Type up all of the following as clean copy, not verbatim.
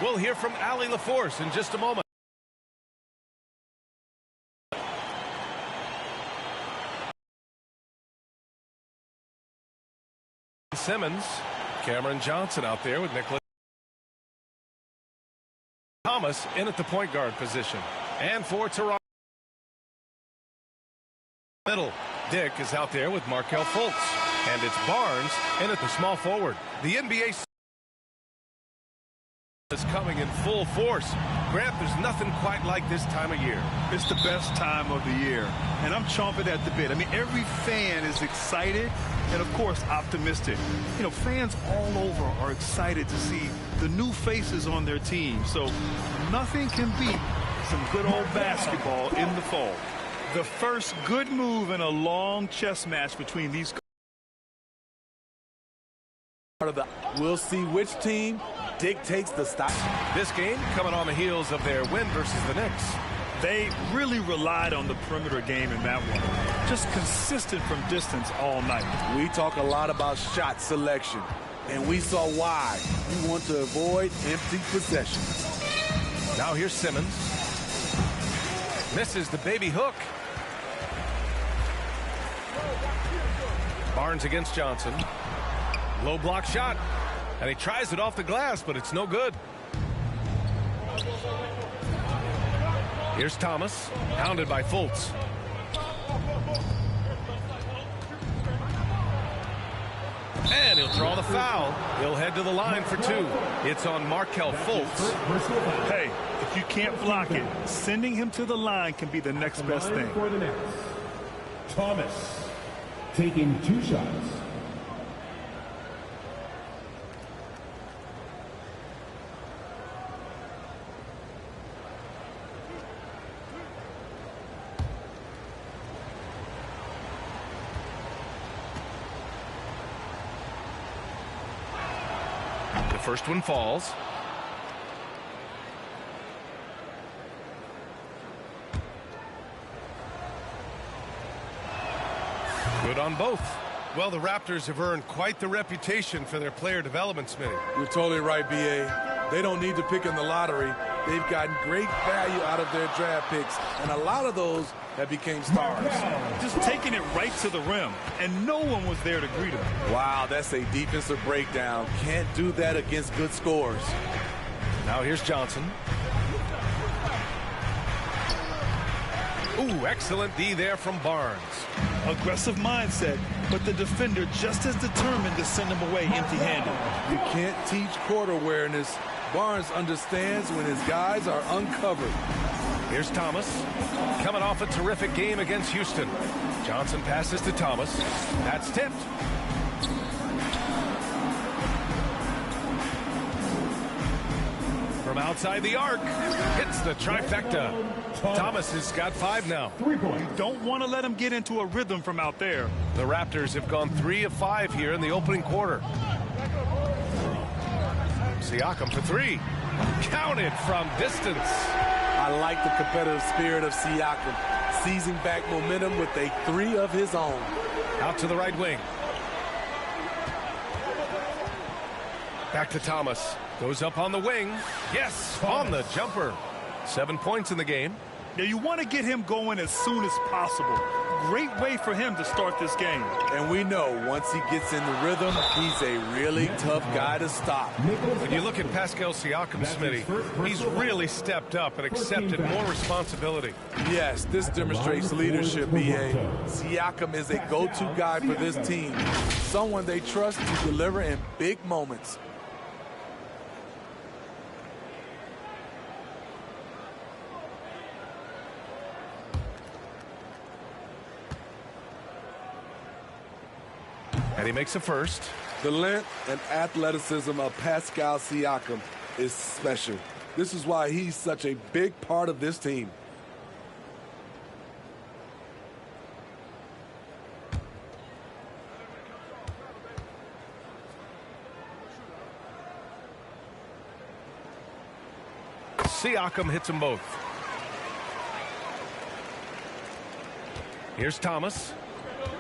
We'll hear from Allie LaForce in just a moment. Simmons, Cameron Johnson out there with Nicholas Thomas in at the point guard position. And for Toronto, middle, Dick is out there with Markelle Fultz. And it's Barnes in at the small forward. The NBA is coming in full force. Grant, there's nothing quite like this time of year. It's the best time of the year, and I'm chomping at the bit. I mean, every fan is excited and, of course, optimistic. You know, fans all over are excited to see the new faces on their team. So nothing can beat some good old basketball in the fall. The first good move in a long chess match between these. We'll see which team dictates the style. This game coming on the heels of their win versus the Knicks. They really relied on the perimeter game in that one. Just consistent from distance all night. We talk a lot about shot selection, and we saw why. You want to avoid empty possessions. Now here's Simmons. Misses the baby hook. Barnes against Johnson. Low block shot. And he tries it off the glass, but it's no good. Here's Thomas, hounded by Fultz. And he'll draw the foul. He'll head to the line for two. It's on Markelle Fultz. Hey, if you can't block it, sending him to the line can be the next best thing. For the Nets, Thomas taking 2 shots. First one falls. Good on both. Well, the Raptors have earned quite the reputation for their player development, Smitty. You're totally right, B.A. They don't need to pick in the lottery. They've gotten great value out of their draft picks, and a lot of those have became stars. Just taking it right to the rim, and no one was there to greet him. Wow, that's a defensive breakdown. Can't do that against good scores. Now here's Johnson. Ooh, excellent D there from Barnes. Aggressive mindset, but the defender just as determined to send him away empty-handed. You can't teach court awareness. Barnes understands when his guys are uncovered. Here's Thomas, coming off a terrific game against Houston. Johnson passes to Thomas. That's tipped. From outside the arc, hits the trifecta. Thomas has got 5 now. You don't want to let him get into a rhythm from out there. The Raptors have gone 3 of 5 here in the opening quarter. Siakam for 3. Counted from distance. I like the competitive spirit of Siakam, seizing back momentum with a 3 of his own. Out to the right wing. Back to Thomas. Goes up on the wing. Yes, on the jumper. 7 points in the game. Now you want to get him going as soon as possible. Great way for him to start this game. And we know once he gets in the rhythm, he's a really tough guy to stop. When you look at Pascal Siakam, Smitty, he's really stepped up and accepted more responsibility. Yes, this demonstrates leadership, B.A. Siakam is a go-to guy for this team. Someone they trust to deliver in big moments. And he makes a first. The length and athleticism of Pascal Siakam is special. This is why he's such a big part of this team. Siakam hits them both. Here's Thomas.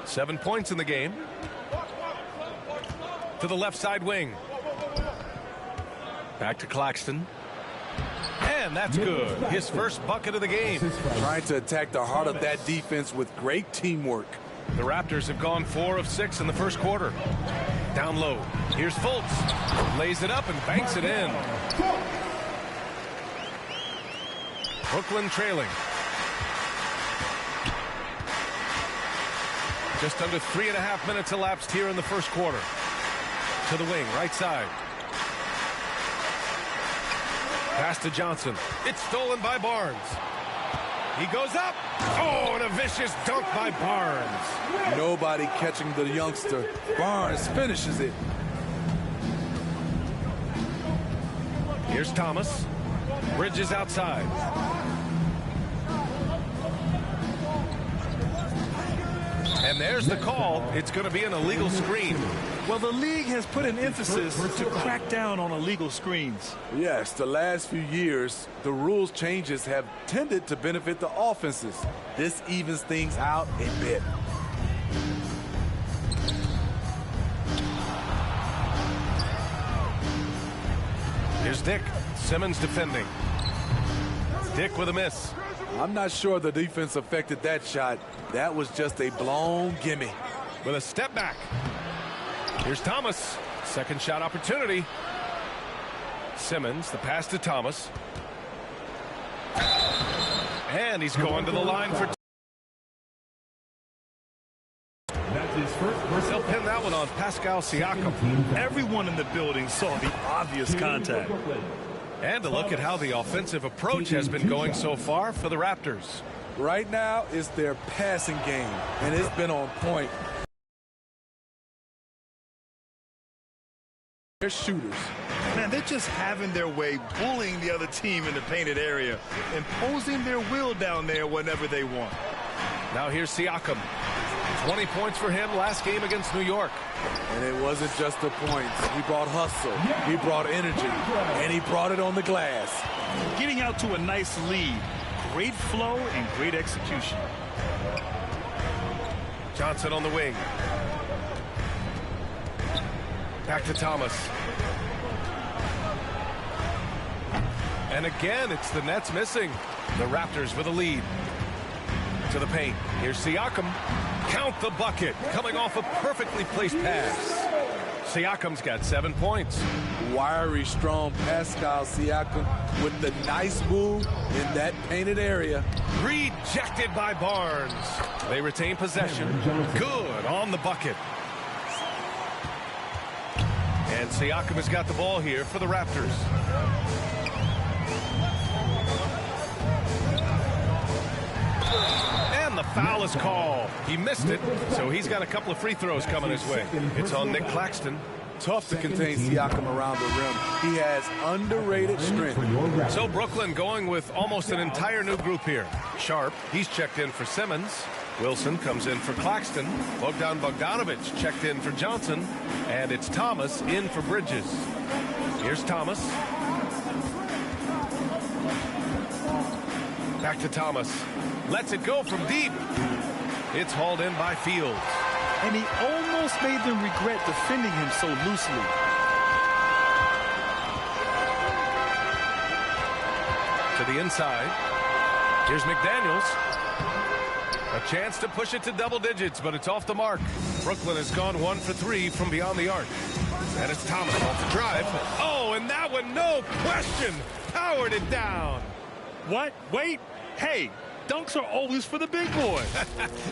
7 points in the game. To the left side wing. Back to Claxton. And that's good. His first bucket of the game. Trying to attack the heart of that defense with great teamwork. The Raptors have gone 4 of 6 in the first quarter. Down low. Here's Fultz. Lays it up and banks it in. Brooklyn trailing. Just under 3.5 minutes elapsed here in the first quarter. To the wing, right side. Pass to Johnson. It's stolen by Barnes. He goes up. Oh, and a vicious dunk by Barnes. Nobody catching the youngster. Barnes finishes it. Here's Thomas. Bridges outside. And there's the call. It's going to be an illegal screen. Well, the league has put an emphasis to crack down on illegal screens. Yes, the last few years, the rules changes have tended to benefit the offenses. This evens things out a bit. Here's Dick. Simmons defending. Dick with a miss. I'm not sure the defense affected that shot. That was just a blown gimme. With a step back. Here's Thomas. Second shot opportunity. Simmons, the pass to Thomas. And he's going to the line for... They'll pin that one on Pascal Siakam. Everyone in the building saw the obvious contact. And to look at how the offensive approach has been going so far for the Raptors. Right now, it's their passing game, and it's been on point. They're shooters. Man, they're just having their way, bullying the other team in the painted area, imposing their will down there whenever they want. Now here's Siakam. 20 points for him last game against New York. And it wasn't just the points. He brought hustle, he brought energy, and he brought it on the glass. Getting out to a nice lead. Great flow and great execution. Johnson on the wing. Back to Thomas. And again, it's the Nets missing. The Raptors with a lead. To the paint. Here's Siakam. Count the bucket. Coming off a perfectly placed pass. Siakam's got 7 points. Wiry, strong Pascal Siakam with the nice move in that painted area. Rejected by Barnes. They retain possession. Good on the bucket. And Siakam has got the ball here for the Raptors. And the foul is called. He missed it, so he's got a couple of free throws coming his way. It's on Nick Claxton. Tough to contain Siakam around the rim. He has underrated strength. So Brooklyn going with almost an entire new group here. Sharp, he's checked in for Simmons. Wilson comes in for Claxton. Bogdan Bogdanović checked in for Johnson. And it's Thomas in for Bridges. Here's Thomas. Back to Thomas. Lets it go from deep. It's hauled in by Fields. And he almost made them regret defending him so loosely. To the inside. Here's McDaniels. A chance to push it to double digits, but it's off the mark. Brooklyn has gone 1 for 3 from beyond the arc. And it's Thomas off the drive. Oh, and that one, no question, powered it down. What? Wait. Hey, dunks are always for the big boy.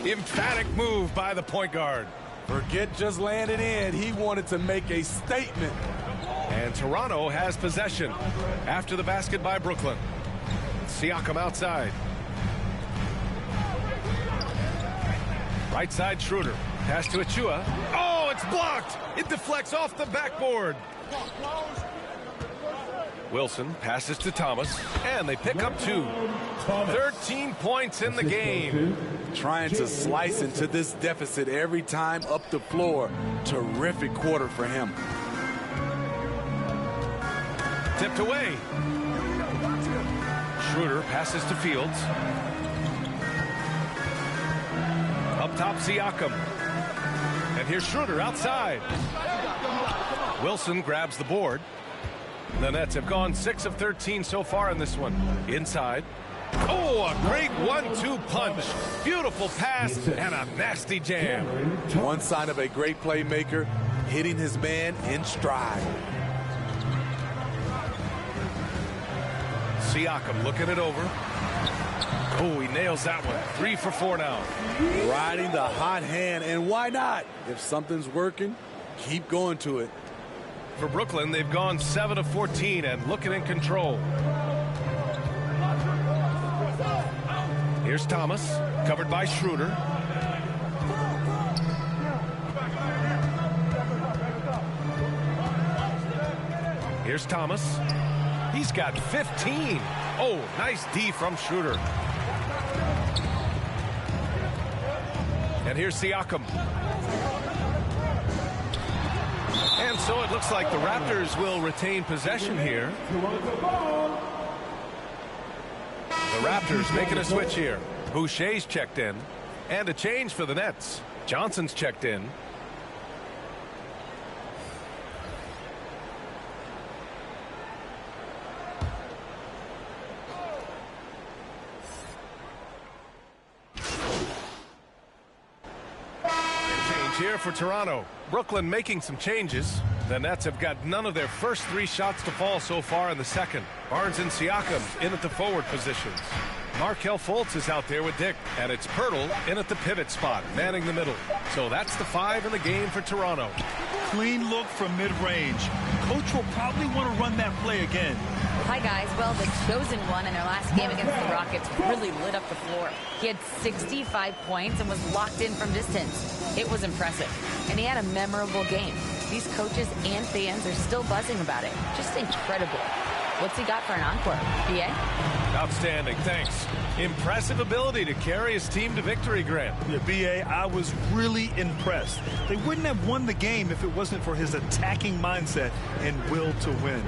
Emphatic move by the point guard. Forget just laying it in. He wanted to make a statement. And Toronto has possession after the basket by Brooklyn. Siakam outside. Right side Schroeder. Pass to Achua. Oh, it's blocked. It deflects off the backboard. Wilson passes to Thomas, and they pick up 2. 13 points in the game. Trying to slice into this deficit every time up the floor. Terrific quarter for him. Tipped away. Schroeder passes to Fields. Up top, Siakam. And here's Schroeder outside. Wilson grabs the board. The Nets have gone 6 of 13 so far in this one. Inside. Oh, a great 1-2 punch. Beautiful pass and a nasty jam. One sign of a great playmaker, hitting his man in stride. Siakam looking it over. Oh, he nails that one. 3 for 4 now. Riding the hot hand, and why not? If something's working, keep going to it. For Brooklyn, they've gone 7 of 14 and looking in control. Here's Thomas, covered by Schroeder. Here's Thomas. He's got 15. Oh, nice D from Schroeder. And here's Siakam. And so it looks like the Raptors will retain possession here. The Raptors making a switch here. Boucher's checked in. And a change for the Nets. Johnson's checked in. Here for Toronto. Brooklyn making some changes. The Nets have got none of their first 3 shots to fall so far in the second. Barnes and Siakam in at the forward positions. Markelle Fultz is out there with Dick. And it's Poeltl in at the pivot spot, manning the middle. So that's the 5 in the game for Toronto. Clean look from mid-range. Coach will probably want to run that play again. Hi, guys. Well, the chosen one in their last game against the Rockets really lit up the floor. He had 65 points and was locked in from distance. It was impressive, and he had a memorable game. These coaches and fans are still buzzing about it. Just incredible. What's he got for an encore? BA? Outstanding, thanks. Impressive ability to carry his team to victory, Grant. Yeah, BA, I was really impressed. They wouldn't have won the game if it wasn't for his attacking mindset and will to win.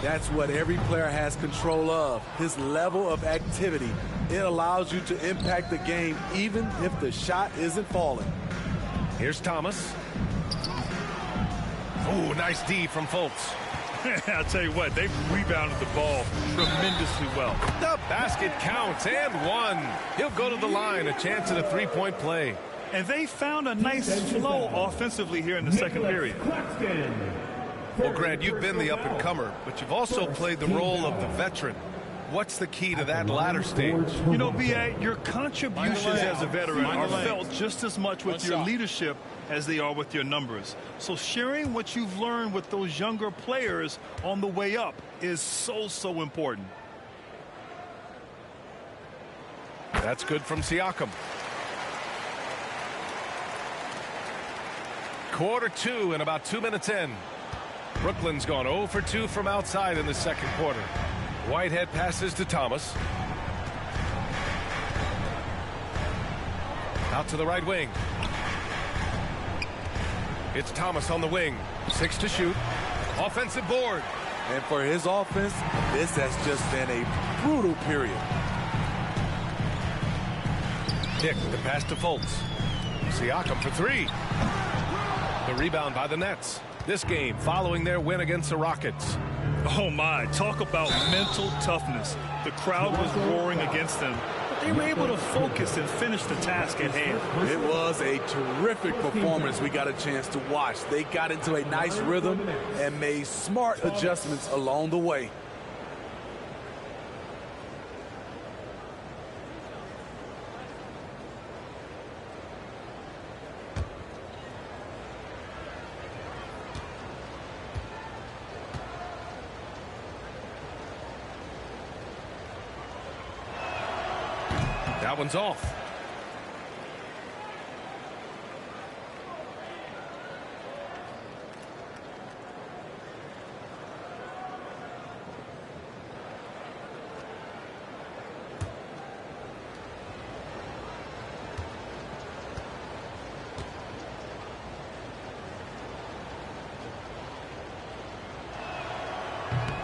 That's what every player has control of, his level of activity. It allows you to impact the game even if the shot isn't falling. Here's Thomas. Oh, nice D from Fultz. I'll tell you what, they've rebounded the ball tremendously well. The basket counts and 1. He'll go to the line, a chance at a 3-point play. And they found a nice flow offensively here in the second period. Well, Grant, you've been the up-and-comer, but you've also played the role of the veteran. What's the key to that latter stage? You know, B.A., your contributions as a veteran are felt just as much with your leadership as they are with your numbers. So sharing what you've learned with those younger players on the way up is so important. That's good from Siakam. Quarter 2 and about 2 minutes in. Brooklyn's gone 0 for 2 from outside in the second quarter. Whitehead passes to Thomas. Out to the right wing. It's Thomas on the wing. 6 to shoot. Offensive board. And for his offense, this has just been a brutal period. Dick, the pass to Fultz. Siakam for 3. The rebound by the Nets. This game following their win against the Rockets. Oh my, talk about mental toughness. The crowd was roaring against them, but they were able to focus and finish the task at hand. It was a terrific performance we got a chance to watch. They got into a nice rhythm and made smart adjustments along the way. That one's off.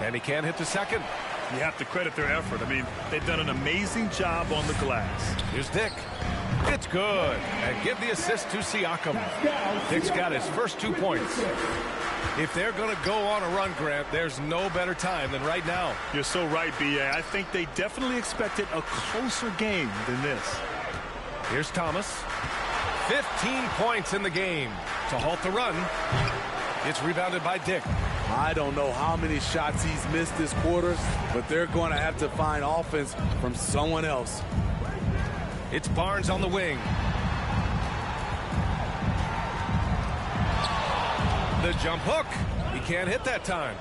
And he can't hit the second. You have to credit their effort. I mean, they've done an amazing job on the glass. Here's Dick. It's good. And give the assist to Siakam. Dick's got his first 2 points. If they're going to go on a run, Grant, there's no better time than right now. You're so right, B.A. I think they definitely expected a closer game than this. Here's Thomas. 15 points in the game to halt the run. It's rebounded by Dick. I don't know how many shots he's missed this quarter, but they're going to have to find offense from someone else. It's Barnes on the wing. The jump hook. He can't hit that time.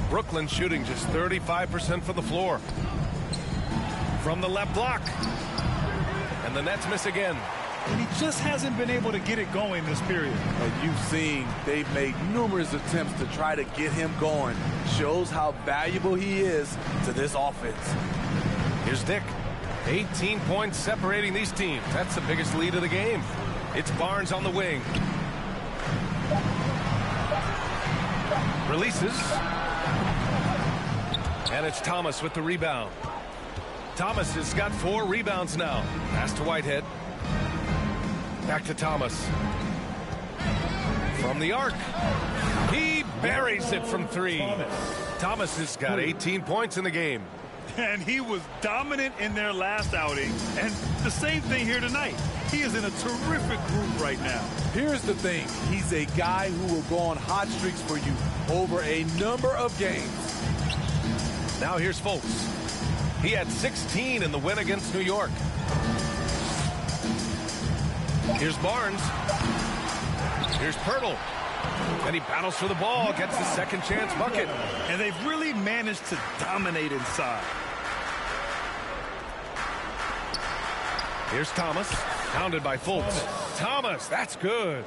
Brooklyn shooting just 35% from the floor. From the left block. And the Nets miss again. And he just hasn't been able to get it going this period. And you've seen they've made numerous attempts to try to get him going. Shows how valuable he is to this offense. Here's Dick. 18 points separating these teams. That's the biggest lead of the game. It's Barnes on the wing. Releases. And it's Thomas with the rebound. Thomas has got 4 rebounds now. Pass to Whitehead. Back to Thomas. From the arc. He buries it from 3. Thomas has got 18 points in the game. And he was dominant in their last outing. And the same thing here tonight. He is in a terrific group right now. Here's the thing. He's a guy who will go on hot streaks for you over a number of games. Now here's Fultz. He had 16 in the win against New York. Here's Barnes. Here's Pirtle. And he battles for the ball, gets the second chance bucket. And they've really managed to dominate inside. Here's Thomas, pounded by Fultz. Thomas, that's good.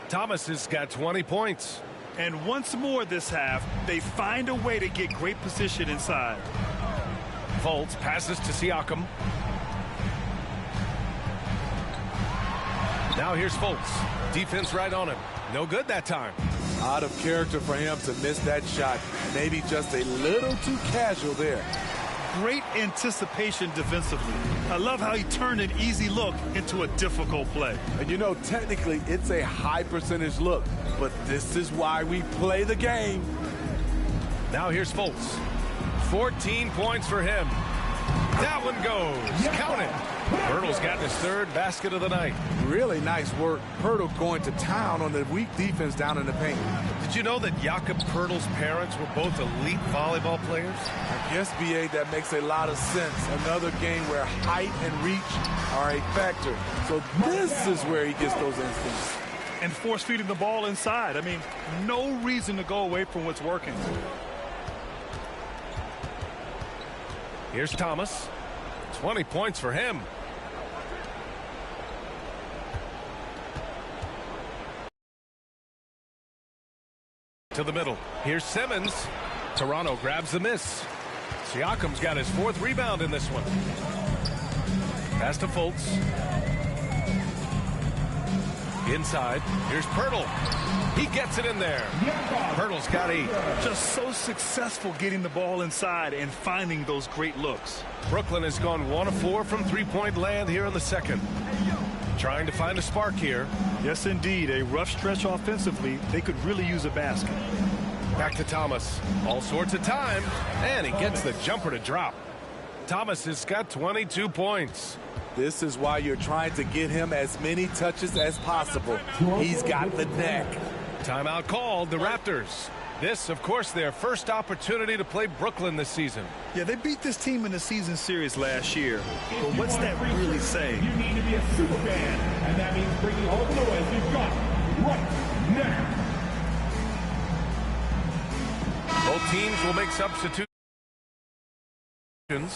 Thomas has got 20 points. And once more this half, they find a way to get great position inside. Fultz passes to Siakam. Now here's Fultz. Defense right on him. No good that time. Out of character for him to miss that shot. Maybe just a little too casual there. Great anticipation defensively. I love how he turned an easy look into a difficult play. And you know, technically, it's a high percentage look. But this is why we play the game. Now here's Fultz. 14 points for him. That one goes. Count it. Pirtle's gotten his 3rd basket of the night. Really nice work. Pirtle going to town on the weak defense down in the paint. Did you know that Jakob Pirtle's parents were both elite volleyball players? I guess, B.A., that makes a lot of sense. Another game where height and reach are a factor. So this is where he gets those instincts. And force feeding the ball inside. I mean, no reason to go away from what's working. Here's Thomas. 20 points for him. To the middle. Here's Simmons. Toronto grabs the miss. Siakam's got his 4th rebound in this one. Pass to Fultz. Inside. Here's Pirtle. He gets it in there. Pirtle's got 8. Just so successful getting the ball inside and finding those great looks. Brooklyn has gone 1 of 4 from 3-point land here in the second. Trying to find a spark here. Yes, indeed. A rough stretch offensively. They could really use a basket. Back to Thomas. All sorts of time. And he gets the jumper to drop. Thomas has got 22 points. This is why you're trying to get him as many touches as possible. He's got the neck. Timeout called, the Raptors. This, of course, their first opportunity to play Brooklyn this season. Yeah, they beat this team in the season series last year. But what's that really saying? You need to be a super fan, and that means bringing all the noise you've got right now. Both teams will make substitutions. And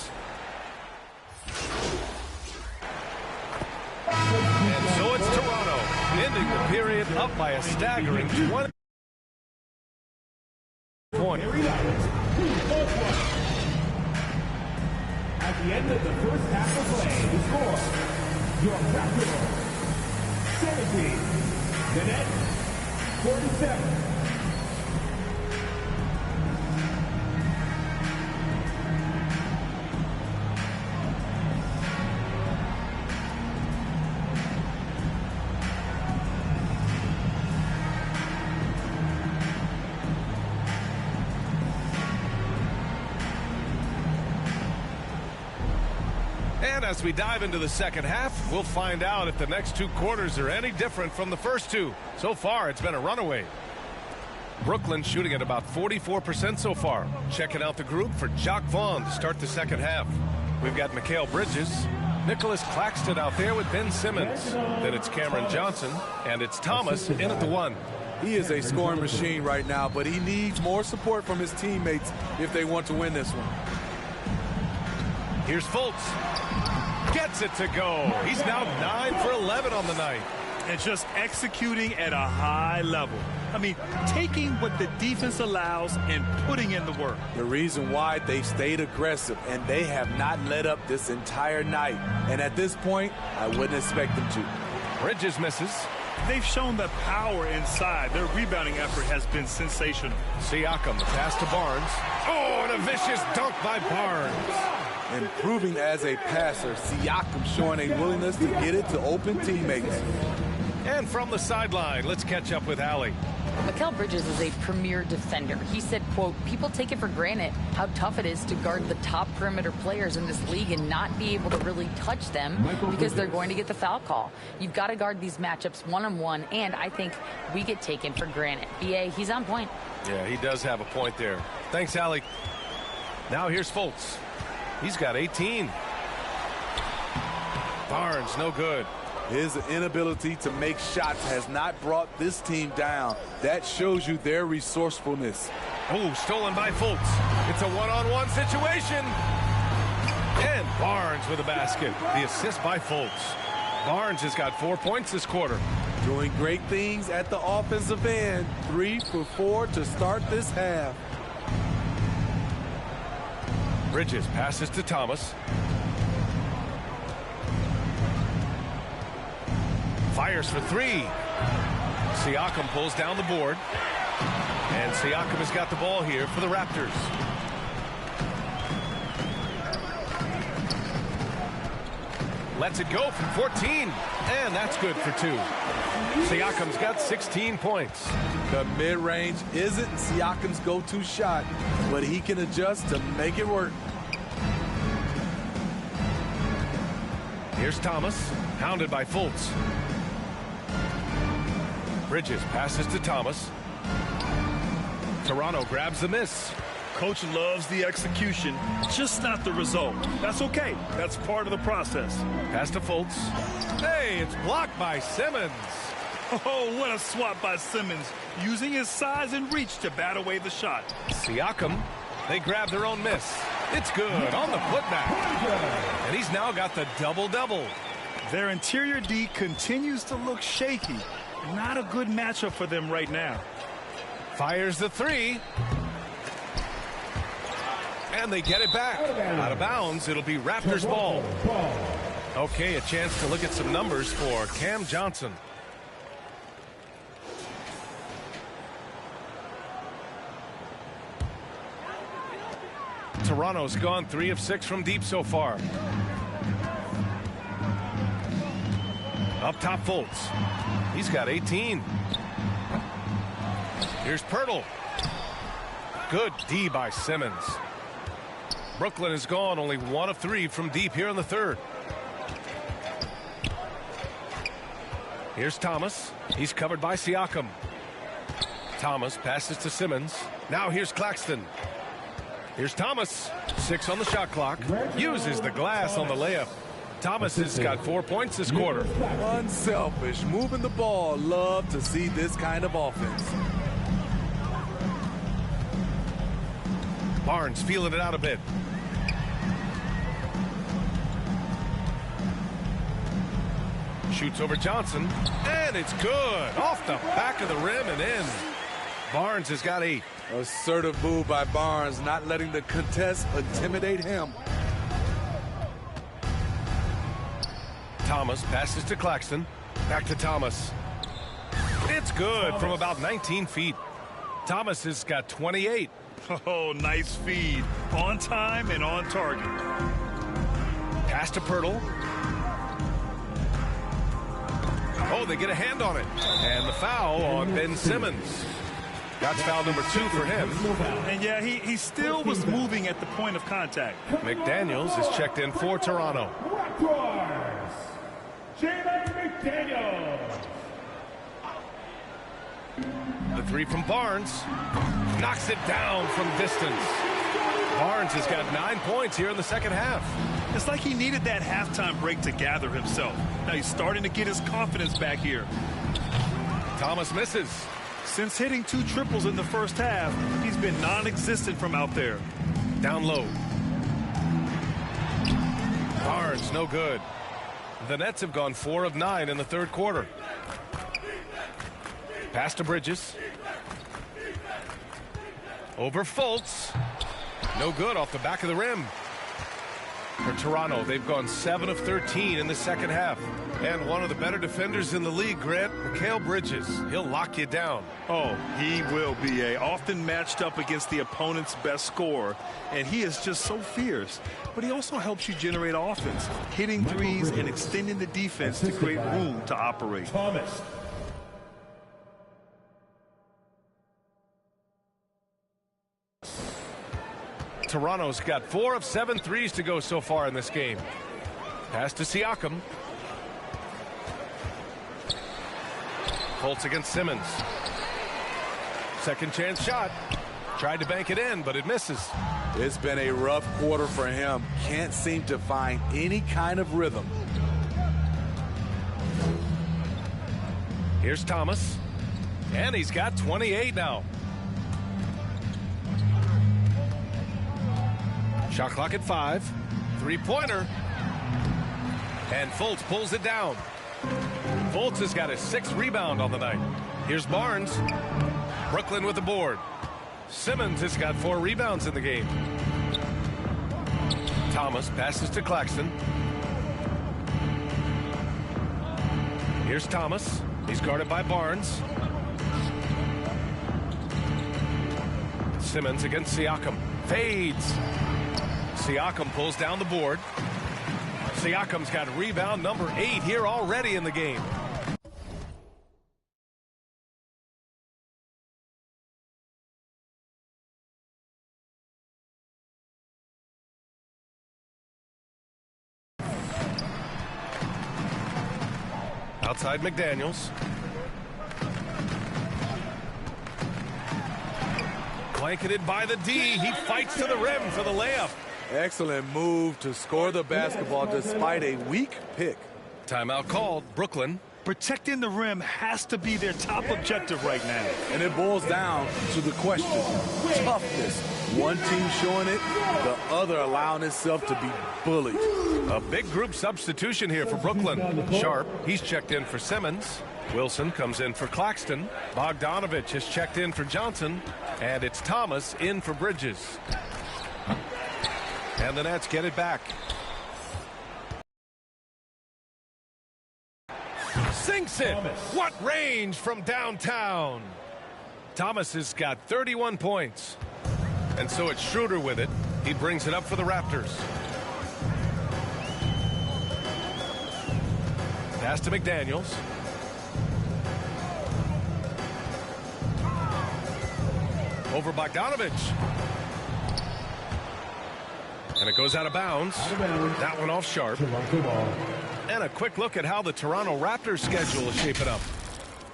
so it's Toronto, ending the period up by a staggering 20 points. At the end of the first half of play, the score, your Raptors 17, the Nets 47. And as we dive into the second half, we'll find out if the next 2 quarters are any different from the first 2. So far, it's been a runaway. Brooklyn shooting at about 44% so far. Checking out the group for Jacque Vaughn to start the second half. We've got Mikal Bridges, Nicholas Claxton out there with Ben Simmons. Then it's Cameron Johnson, and it's Thomas in at the 1. He is a scoring machine right now, but he needs more support from his teammates if they want to win this one. Here's Fultz. Gets it to go. He's now 9 for 11 on the night. And just executing at a high level. I mean, taking what the defense allows and putting in the work. The reason why they've stayed aggressive, and they have not let up this entire night. And at this point, I wouldn't expect them to. Bridges misses. They've shown the power inside. Their rebounding effort has been sensational. Siakam, the pass to Barnes. Oh, and a vicious dunk by Barnes. Improving as a passer, Siakam showing a willingness to get it to open teammates. And from the sideline, let's catch up with Allie. Mikal Bridges is a premier defender. He said, quote, people take it for granted how tough it is to guard the top perimeter players in this league and not be able to really touch them because they're going to get the foul call. You've got to guard these matchups one-on-one, and I think we get taken for granted. BA, he's on point. Yeah, he does have a point there. Thanks, Allie. Now here's Fultz. He's got 18. Barnes, no good. His inability to make shots has not brought this team down. That shows you their resourcefulness. Oh, stolen by Fultz. It's a one-on-one situation. And Barnes with a basket. The assist by Fultz. Barnes has got 4 points this quarter. Doing great things at the offensive end. 3 for 4 to start this half. Bridges passes to Thomas. Fires for 3. Siakam pulls down the board. And Siakam has got the ball here for the Raptors. Lets it go from 14. And that's good for 2. Siakam's got 16 points. The mid-range isn't Siakam's go-to shot, but he can adjust to make it work. Here's Thomas, hounded by Fultz. Bridges passes to Thomas. Toronto grabs the miss. Coach loves the execution, just not the result. That's okay. That's part of the process. Pass to Fultz. Hey, it's blocked by Simmons. Oh, what a swat by Simmons, using his size and reach to bat away the shot. Siakam, they grab their own miss. It's good on the putback. And he's now got the double-double. Their interior D continues to look shaky. Not a good matchup for them right now. Fires the 3. And they get it back. Out of bounds, it'll be Raptors ball. Okay, a chance to look at some numbers for Cam Johnson. Toronto's gone 3 of 6 from deep so far. Up top, Fultz. He's got 18. Here's Pirtle. Good D by Simmons. Brooklyn has gone only 1 of 3 from deep here in the third. Here's Thomas. He's covered by Siakam. Thomas passes to Simmons. Now here's Claxton. Here's Thomas. 6 on the shot clock. Uses the glass on the layup. Thomas has got 4 points this quarter. Unselfish, moving the ball. Love to see this kind of offense. Barnes feeling it out a bit. Shoots over Johnson. And it's good. Off the back of the rim and in. Barnes has got 8. Assertive move by Barnes, not letting the contest intimidate him. Thomas passes to Claxton. Back to Thomas. It's good from about 19 feet. Thomas has got 28. Oh, nice feed. On time and on target. Pass to Pirtle. Oh, they get a hand on it. And the foul on Ben Simmons. That's foul number 2 for him. And yeah, he still was moving at the point of contact. McDaniels is checked in for Toronto. Raptors, Jalen McDaniels. The three from Barnes. Knocks it down from distance. Barnes has got 9 points here in the second half. It's like he needed that halftime break to gather himself. Now he's starting to get his confidence back here. Thomas misses. Since hitting 2 triples in the first half, he's been non-existent from out there. Down low. Barnes, no good. The Nets have gone 4 of 9 in the third quarter. Pass to Bridges. Over Fultz. No good off the back of the rim. For Toronto, they've gone 7 of 13 in the second half. And one of the better defenders in the league, Grant, Mikal Bridges. He'll lock you down. Oh, he will be often matched up against the opponent's best scorer. And he is just so fierce. But he also helps you generate offense, hitting threes and extending the defense to create room to operate. Thomas. Toronto's got 4 of 7 threes to go so far in this game. Pass to Siakam. Fultz against Simmons. Second chance shot. Tried to bank it in, but it misses. It's been a rough quarter for him. Can't seem to find any kind of rhythm. Here's Thomas. And he's got 28 now. Shot clock at 5. Three-pointer. And Fultz pulls it down. Fultz has got his 6th rebound on the night. Here's Barnes. Brooklyn with the board. Simmons has got 4 rebounds in the game. Thomas passes to Claxton. Here's Thomas. He's guarded by Barnes. Simmons against Siakam. Fades. Siakam pulls down the board. Siakam's got rebound number 8 here already in the game. Outside McDaniels. Blanketed by the D. He fights to the rim for the layup. Excellent move to score the basketball despite a weak pick. Timeout called. Brooklyn. Protecting the rim has to be their top objective right now. And it boils down to the question. Toughness. One team showing it, the other allowing itself to be bullied. A big group substitution here for Brooklyn. Sharp, he's checked in for Simmons. Wilson comes in for Claxton. Bogdanovich has checked in for Johnson. And it's Thomas in for Bridges. And the Nets get it back. Sinks it. What range from downtown. Thomas has got 31 points. And so it's Schroeder with it. He brings it up for the Raptors. Pass to McDaniels. Over Bogdanovich. And it goes out of bounds. That one off Sharp. And a quick look at how the Toronto Raptors schedule is shaping up.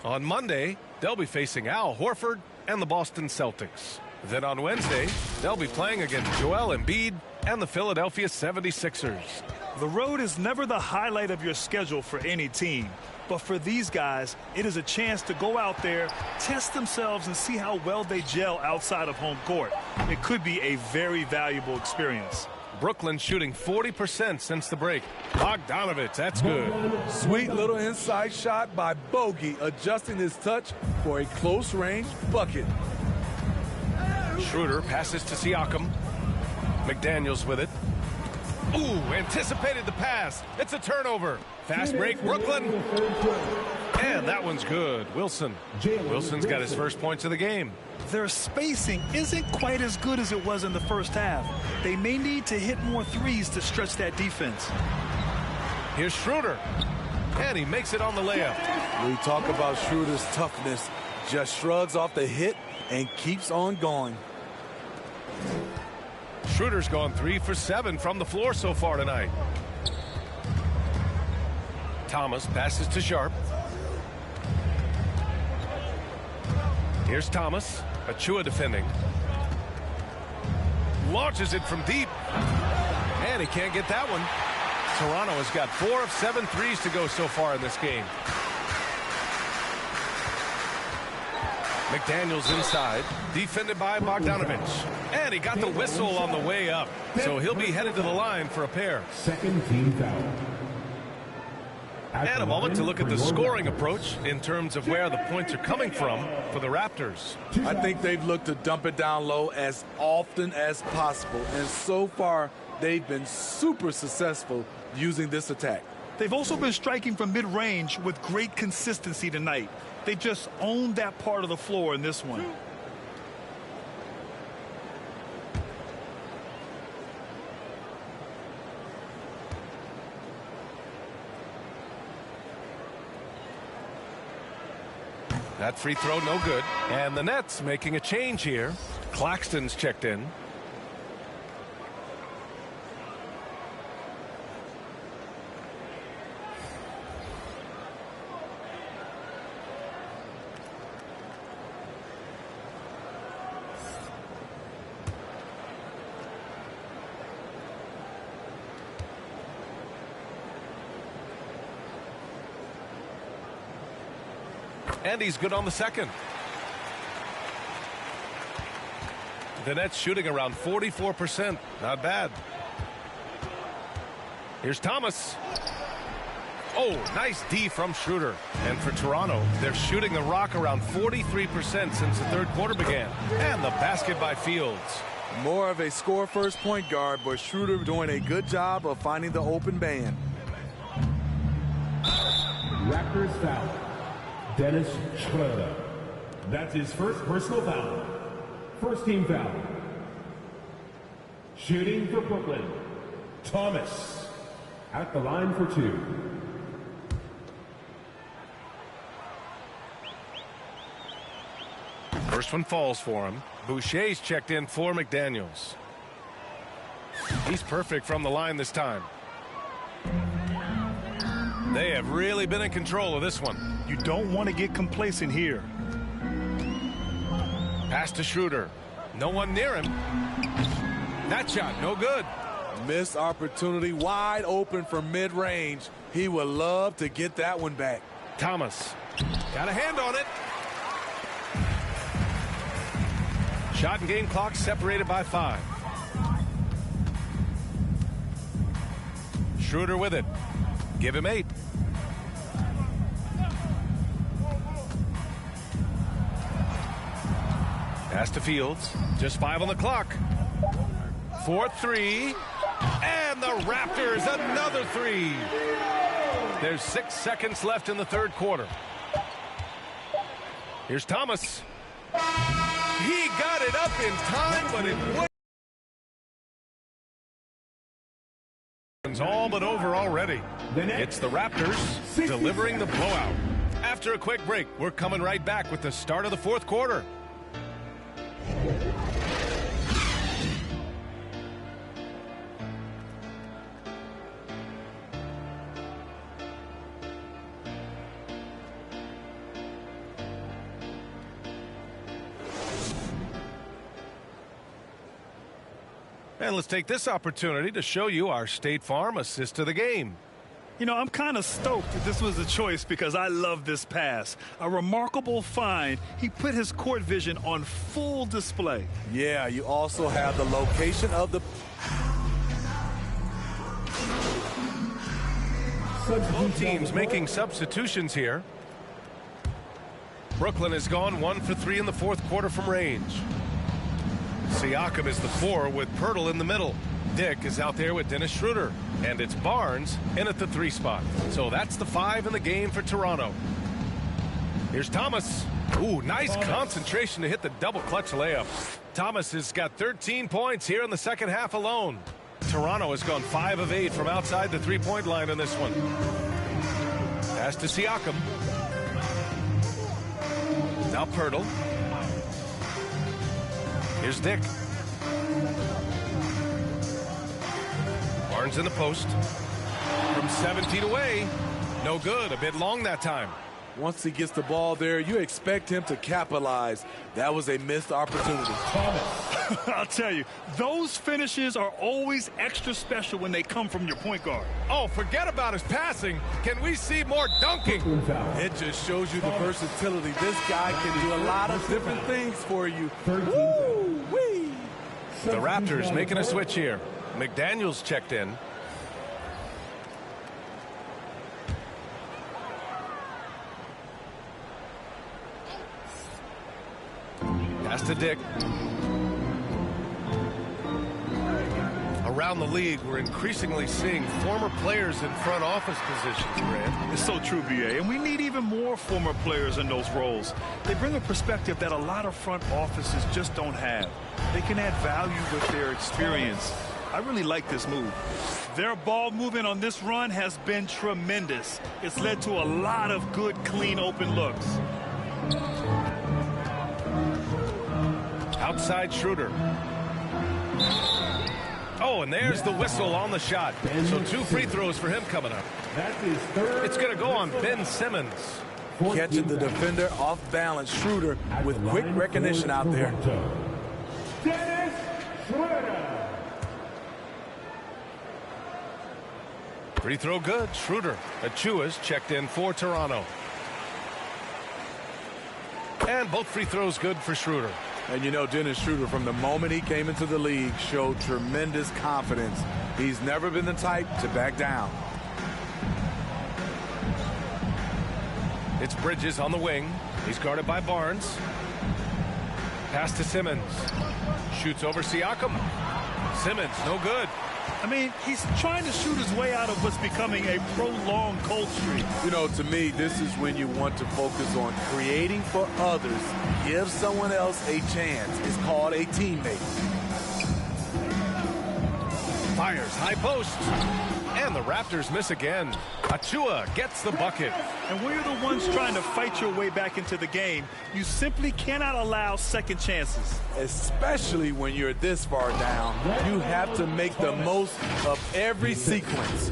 On Monday, they'll be facing Al Horford and the Boston Celtics. Then on Wednesday, they'll be playing against Joel Embiid and the Philadelphia 76ers. The road is never the highlight of your schedule for any team. But for these guys, it is a chance to go out there, test themselves, and see how well they gel outside of home court. It could be a very valuable experience. Brooklyn shooting 40% since the break. Bogdanovich, that's good. Sweet little inside shot by Bogey, adjusting his touch for a close-range bucket. Schroeder passes to Siakam. McDaniels with it. Ooh, anticipated the pass. It's a turnover. Fast break, Brooklyn. And that one's good. Wilson's got his first points of the game. Their spacing isn't quite as good as it was in the first half. They may need to hit more threes to stretch that defense. Here's Schroeder. And he makes it on the layup. We talk about Schroeder's toughness. Just shrugs off the hit and keeps on going. Schroeder's gone 3 for 7 from the floor so far tonight. Thomas passes to Sharp. Here's Thomas. Achua defending. Launches it from deep. And he can't get that one. Toronto has got 4 of 7 threes to go so far in this game. McDaniels inside, defended by Bogdanovich. And he got the whistle on the way up. So he'll be headed to the line for a pair. Second team foul. And a moment to look at the scoring approach in terms of where the points are coming from for the Raptors. I think they've looked to dump it down low as often as possible. And so far, they've been super successful using this attack. They've also been striking from mid-range with great consistency tonight. They just owned that part of the floor in this one. That free throw no good. And the Nets making a change here. Claxton's checked in. And he's good on the second. The Nets shooting around 44%. Not bad. Here's Thomas. Oh, nice D from Schroeder. And for Toronto, they're shooting the rock around 43% since the third quarter began. And the basket by Fields. More of a score-first point guard, but Schroeder doing a good job of finding the open man. Raptors foul. Dennis Schroeder. That's his first personal foul. First team foul. Shooting for Brooklyn, Thomas. At the line for 2. First one falls for him. Boucher's checked in for McDaniels. He's perfect from the line this time. They have really been in control of this one. You don't want to get complacent here. Pass to Schroeder. No one near him. That shot, no good. Missed opportunity, wide open from mid-range. He would love to get that one back. Thomas got a hand on it. Shot and game clock separated by 5. Schroeder with it. Give him 8. Pass to Fields. Just 5 on the clock. 4-3. And the Raptors another 3. There's 6 seconds left in the third quarter. Here's Thomas. He got it up in time, but it was all but over already. It's the Raptors delivering the blowout. After a quick break, we're coming right back with the start of the fourth quarter. And let's take this opportunity to show you our State Farm assist to the game. You know, I'm kind of stoked that this was a choice because I love this pass. A remarkable find. He put his court vision on full display. Yeah, you also have the location of the... Both teams making substitutions here. Brooklyn has gone 1 for 3 in the fourth quarter from range. Siakam is the 4 with Pirtle in the middle. Dick is out there with Dennis Schroeder. And it's Barnes in at the 3 spot. So that's the 5 in the game for Toronto. Here's Thomas. Ooh, nice concentration to hit the double clutch layup. Thomas has got 13 points here in the second half alone. Toronto has gone 5 of 8 from outside the three-point line in this one. Pass to Siakam. Now Pirtle. Here's Dick. Barnes in the post. From 7 feet away. No good. A bit long that time. Once he gets the ball there, you expect him to capitalize. That was a missed opportunity. I'll tell you, those finishes are always extra special when they come from your point guard. Oh, forget about his passing. Can we see more dunking? It just shows you the versatility. This guy can do a lot of different things for you. Woo-wee. The Raptors making a switch here. McDaniels checked in. Pass to Dick. Around the league, we're increasingly seeing former players in front office positions, Grant. It's so true, B.A., and we need even more former players in those roles. They bring a perspective that a lot of front offices just don't have. They can add value with their experience. I really like this move. Their ball movement on this run has been tremendous. It's led to a lot of good, clean, open looks. Outside Schroeder. Oh, and there's the whistle on the shot. So 2 free throws for him coming up. It's going to go on Ben Simmons. Catching the defender off balance. Schroeder with quick recognition out there. Dennis Schroeder. Free throw good. Schroeder. Achua's checked in for Toronto. And both free throws good for Schroeder. And you know, Dennis Schroeder, from the moment he came into the league, showed tremendous confidence. He's never been the type to back down. It's Bridges on the wing. He's guarded by Barnes. Pass to Simmons. Shoots over Siakam. Simmons, no good. I mean, he's trying to shoot his way out of what's becoming a prolonged cold streak. You know, to me, this is when you want to focus on creating for others. Give someone else a chance. It's called a teammate. Fires high post. And the Raptors miss again. Achua gets the bucket. And when you're the ones trying to fight your way back into the game, you simply cannot allow second chances. Especially when you're this far down, you have to make the most of every sequence.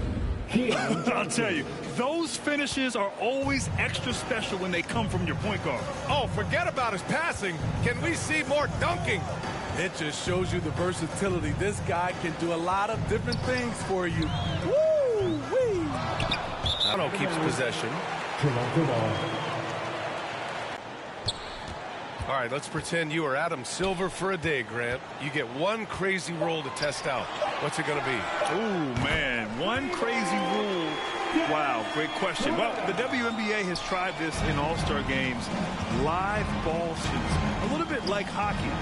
I'll tell you, those finishes are always extra special when they come from your point guard. Oh, forget about his passing. Can we see more dunking? It just shows you the versatility. This guy can do a lot of different things for you. Woo-wee! Toronto keeps possession. All right, let's pretend you are Adam Silver for a day, Grant. You get one crazy rule to test out. What's it going to be? Oh, man, one crazy rule. Wow, great question. Well, the WNBA has tried this in All-Star games. Live ball shoots. A little bit like hockey.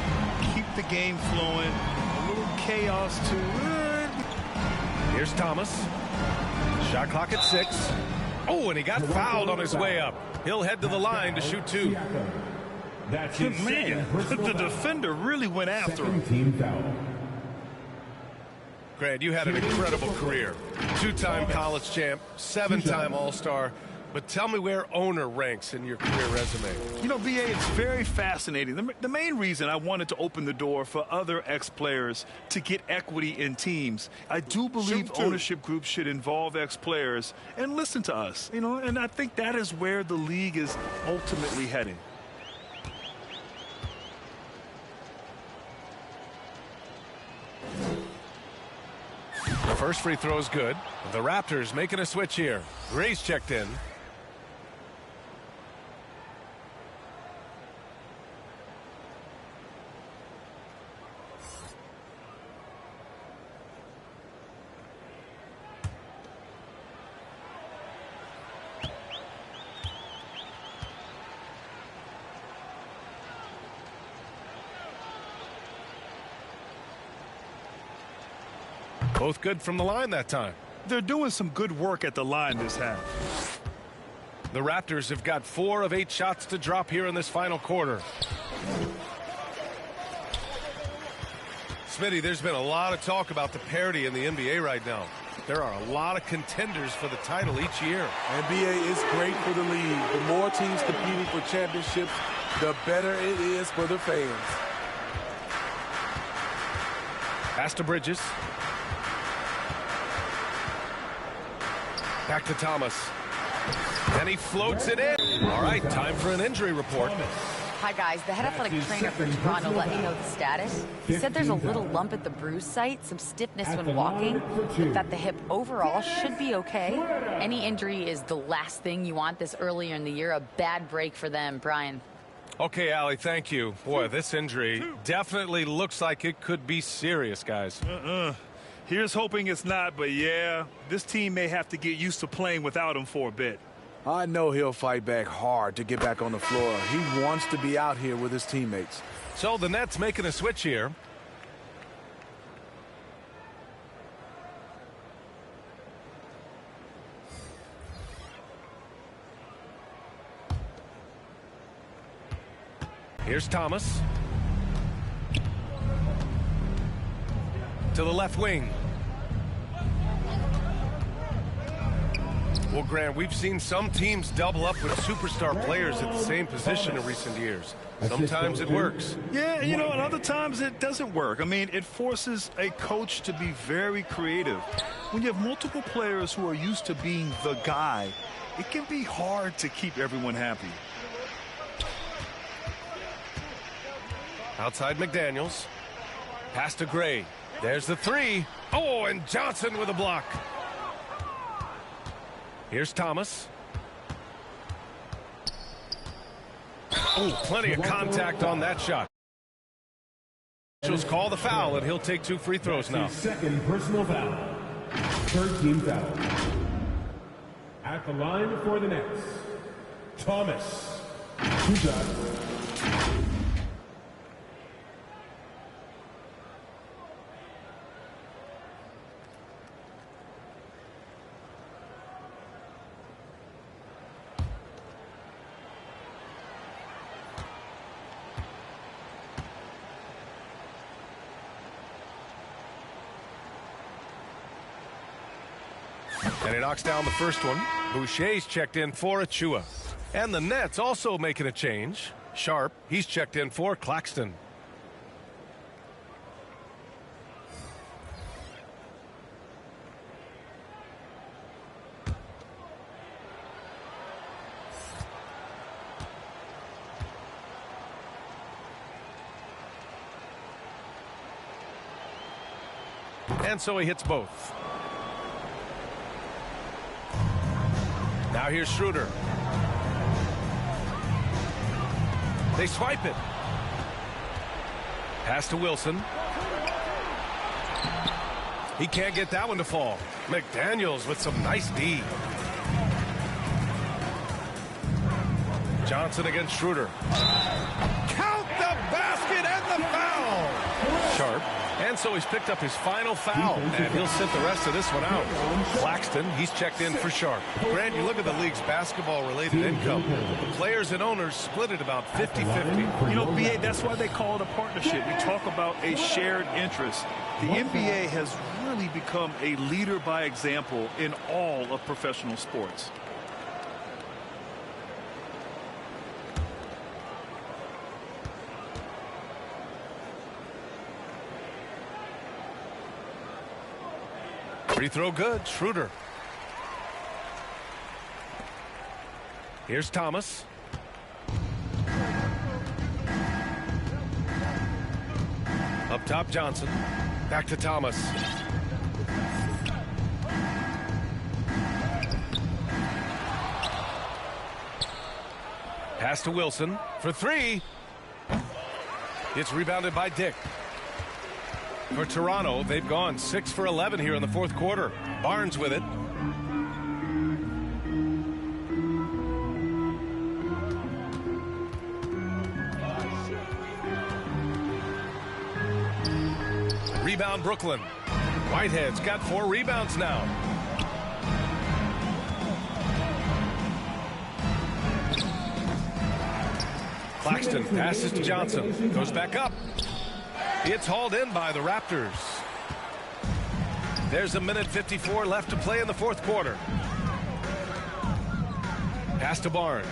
Keep the game flowing. A little chaos to it. Here's Thomas. Shot clock at 6. Oh, and he got fouled on his way up. He'll head to the line to shoot 2. That's Man, the defender really went after him. Team foul. Grant, you had an incredible career. 2-time college champ, 7-time All-Star. But tell me where owner ranks in your career resume. You know, BA, it's very fascinating. The main reason I wanted to open the door for other ex-players to get equity in teams. I do believe ownership groups should involve ex-players and listen to us. You know, and I think that is where the league is ultimately heading. The first free throw is good. The Raptors making a switch here. Gray's checked in. Both good from the line that time. They're doing some good work at the line this half. The Raptors have got 4 of 8 shots to drop here in this final quarter. Smitty, there's been a lot of talk about the parity in the NBA right now. There are a lot of contenders for the title each year. NBA is great for the league. The more teams competing for championships, the better it is for the fans. Pass to Bridges. Back to Thomas. And he floats it in. All right, time for an injury report. Hi, guys. The head athletic trainer for Toronto let me know the status. He said there's a little lump at the bruise site, some stiffness when walking, but that the hip overall should be okay. Any injury is the last thing you want this earlier in the year. A bad break for them, Brian. Okay, Allie, thank you. Boy, this injury definitely looks like it could be serious, guys. Here's hoping it's not, but yeah, this team may have to get used to playing without him for a bit. I know he'll fight back hard to get back on the floor. He wants to be out here with his teammates. So the Nets making a switch here. Here's Thomas. To the left wing. Well, Grant, we've seen some teams double up with superstar players at the same position in recent years. Sometimes it works. Yeah, you know, and other times it doesn't work. I mean, it forces a coach to be very creative. When you have multiple players who are used to being the guy, it can be hard to keep everyone happy. Outside McDaniels. Pass to Gray. There's the three. Oh, and Johnson with a block. Here's Thomas. Oh, plenty of contact on that shot. Officials call the foul, and he'll take 2 free throws now. Second personal foul. Third team foul. At the line for the Nets, Thomas. 2 shots. And he knocks down the first one. Boucher's checked in for Achua. And the Nets also making a change. Sharp, he's checked in for Claxton. And so he hits both. Now here's Schroeder. They swipe it. Pass to Wilson. He can't get that one to fall. McDaniels with some nice D. Johnson against Schroeder. Count the basket and the foul. Sharp. And so he's picked up his final foul, and he'll sit the rest of this one out. Claxton, he's checked in for Sharp. Grant, you look at the league's basketball-related income. The players and owners split it about 50-50. You know, BA, that's why they call it a partnership. We talk about a shared interest. The NBA has really become a leader by example in all of professional sports. Free throw good. Schroeder. Here's Thomas. Up top, Johnson. Back to Thomas. Pass to Wilson for 3. It's rebounded by Dick. For Toronto, they've gone 6 for 11 here in the fourth quarter. Barnes with it. Rebound Brooklyn. Whitehead's got 4 rebounds now. Claxton passes to Johnson. Goes back up. It's hauled in by the Raptors. There's a minute 54 left to play in the fourth quarter. Pass to Barnes.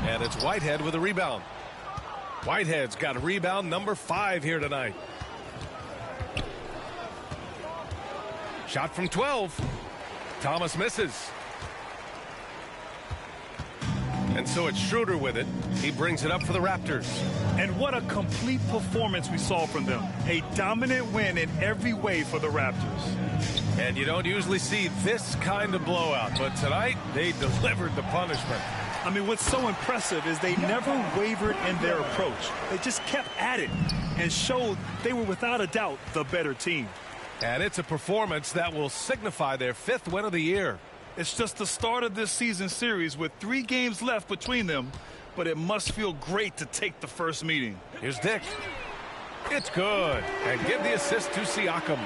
And it's Whitehead with a rebound. Whitehead's got a rebound number 5 here tonight. Shot from 12. Thomas misses. And so it's Schroeder with it. He brings it up for the Raptors. And what a complete performance we saw from them. A dominant win in every way for the Raptors. And you don't usually see this kind of blowout, but tonight they delivered the punishment. I mean, what's so impressive is they never wavered in their approach. They just kept at it and showed they were without a doubt the better team. And it's a performance that will signify their 5th win of the year. It's just the start of this season series with 3 games left between them, but it must feel great to take the first meeting. Here's Dick. It's good. And give the assist to Siakam.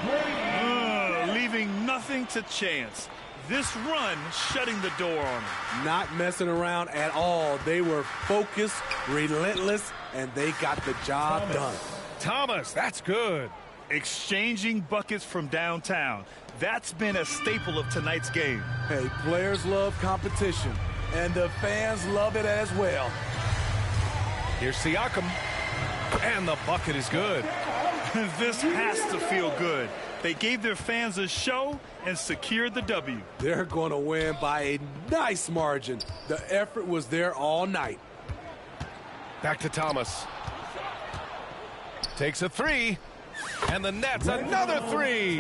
Leaving nothing to chance. This run shutting the door on them. Not messing around at all. They were focused, relentless, and they got the job done. Thomas, that's good. Exchanging buckets from downtown. That's been a staple of tonight's game. Hey, players love competition, and the fans love it as well. Here's Siakam, and the bucket is good. This has to feel good. They gave their fans a show and secured the W. They're going to win by a nice margin. The effort was there all night. Back to Thomas. Takes a 3, and the Nets another 3.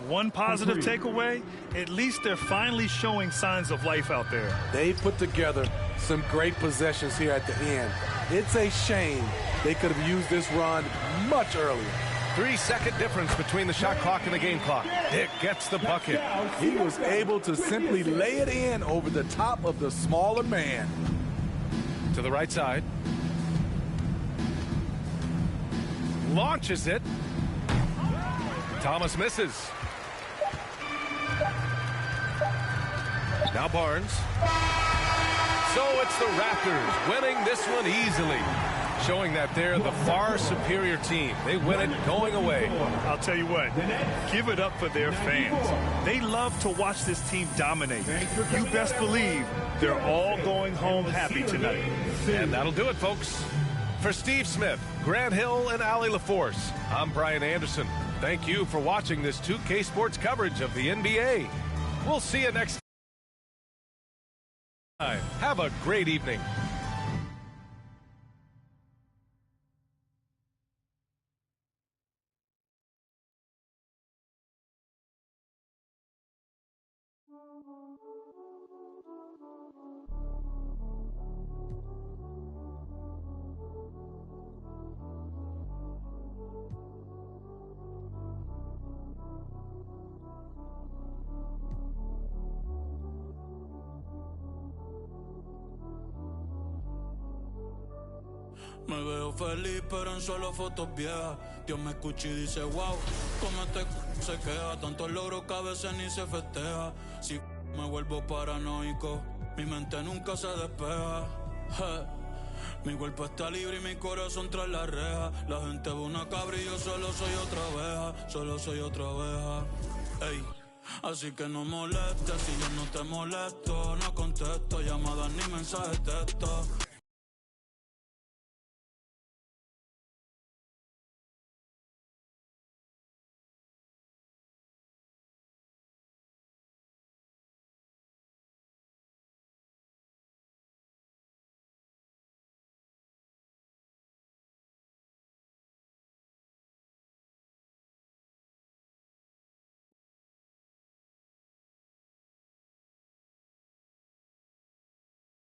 One positive takeaway, at least they're finally showing signs of life out there. They put together some great possessions here at the end. It's a shame they could have used this run much earlier. 3-second difference between the shot clock and the game clock. Dick gets the bucket. He was able to simply lay it in over the top of the smaller man. To the right side. Launches it. Thomas misses. Now Barnes. So it's the Raptors winning this one easily, showing that they're the far superior team. They win it going away. I'll tell you what, give it up for their fans. They love to watch this team dominate. You best believe they're all going home happy tonight. And that'll do it, folks. For Steve Smith, Grant Hill, and Allie LaForce, I'm Brian Anderson. Thank you for watching this 2K Sports coverage of the NBA. We'll see you next time. Have a great evening. Me veo feliz pero en solo fotos viejas. Dios me escucha y dice wow, como este se queda. Tantos logros que a veces ni se festeja. Si me vuelvo paranoico, mi mente nunca se despeja. Mi cuerpo está libre y mi corazón tras la reja. La gente ve una cabra y yo solo soy otra oveja. Solo soy otra oveja. Ey. Así que no molestes si yo no te molesto. No contesto llamadas ni mensajes de texto.